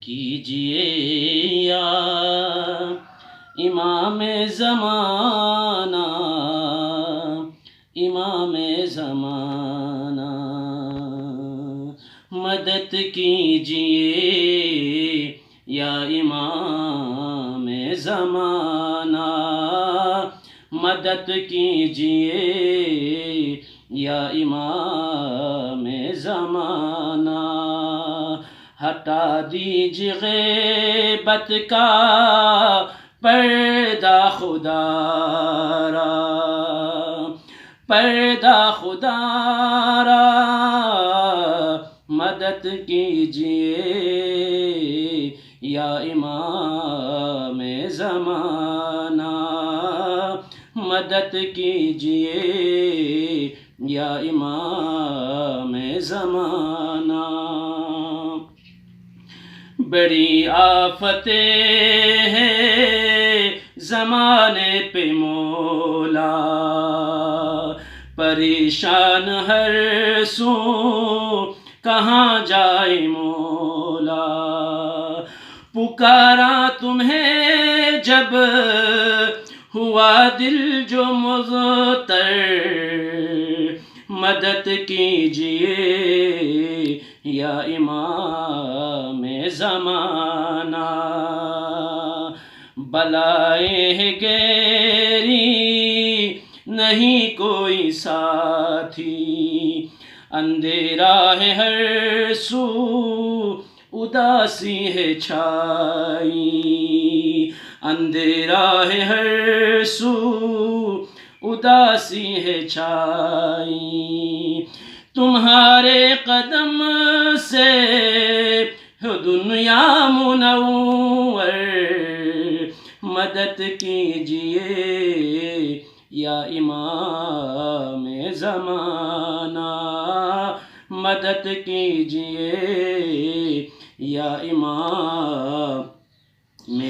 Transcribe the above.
کیجئے یا امام زمانہ، امام زمانہ، مدد کیجئے یا امام زمانہ، مدد کیجئے یا امام زمانہ، ہٹا دیجئے غیبت کا پردہ خدا را، پردہ خدا را، مدد کیجئے یا امام زمانہ، مدد کیجئے یا امام زمانہ۔ بڑی آفتیں ہیں زمانے پہ مولا، پریشان ہر سو کہاں جائے مولا، پکارا تمہیں جب ہوا دل جو مضطر، مدد کیجئے یا امام زمانہ، بلائیں ہیں گہری نہیں کوئی ساتھی، اندھیرا ہے ہر سو اداسی ہے چھائی، اندھیرا ہے ہر سو اداسی ہے چھائی، تمہارے قدم سے ہو دنیا منور، مدد کیجئے یا امام زمانہ، مدد کیجئے یا امام